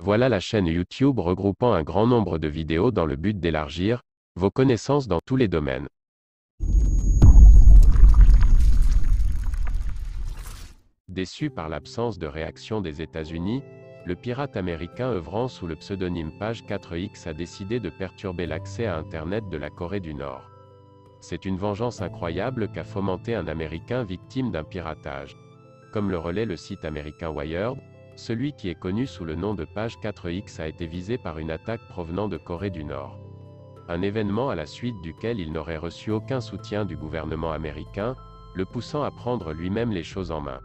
Voilà la chaîne YouTube regroupant un grand nombre de vidéos dans le but d'élargir vos connaissances dans tous les domaines. Déçu par l'absence de réaction des États-Unis, le pirate américain œuvrant sous le pseudonyme Page 4X a décidé de perturber l'accès à Internet de la Corée du Nord. C'est une vengeance incroyable qu'a fomenté un Américain victime d'un piratage. Comme le relaie le site américain Wired, celui qui est connu sous le nom de Page 4X a été visé par une attaque provenant de Corée du Nord. Un événement à la suite duquel il n'aurait reçu aucun soutien du gouvernement américain, le poussant à prendre lui-même les choses en main.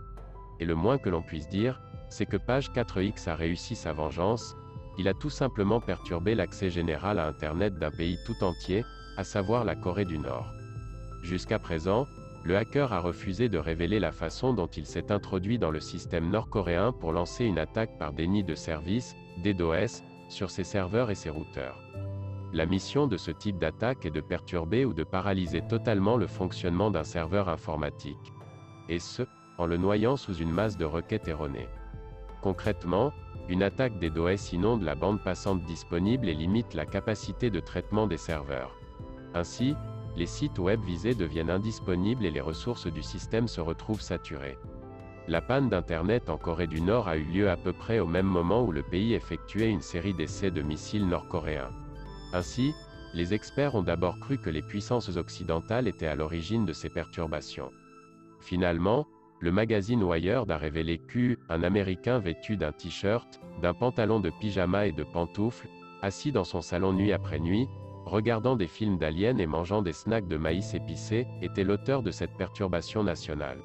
Et le moins que l'on puisse dire, c'est que Page 4X a réussi sa vengeance, il a tout simplement perturbé l'accès général à Internet d'un pays tout entier, à savoir la Corée du Nord. Jusqu'à présent, le hacker a refusé de révéler la façon dont il s'est introduit dans le système nord-coréen pour lancer une attaque par déni de service, DDoS, sur ses serveurs et ses routeurs. La mission de ce type d'attaque est de perturber ou de paralyser totalement le fonctionnement d'un serveur informatique. Et ce, en le noyant sous une masse de requêtes erronées. Concrètement, une attaque DDoS inonde la bande passante disponible et limite la capacité de traitement des serveurs. Ainsi, les sites web visés deviennent indisponibles et les ressources du système se retrouvent saturées. La panne d'Internet en Corée du Nord a eu lieu à peu près au même moment où le pays effectuait une série d'essais de missiles nord-coréens. Ainsi, les experts ont d'abord cru que les puissances occidentales étaient à l'origine de ces perturbations. Finalement, le magazine Wired a révélé qu'un Américain vêtu d'un t-shirt, d'un pantalon de pyjama et de pantoufles, assis dans son salon nuit après nuit, regardant des films d'aliens et mangeant des snacks de maïs épicé, était l'auteur de cette perturbation nationale.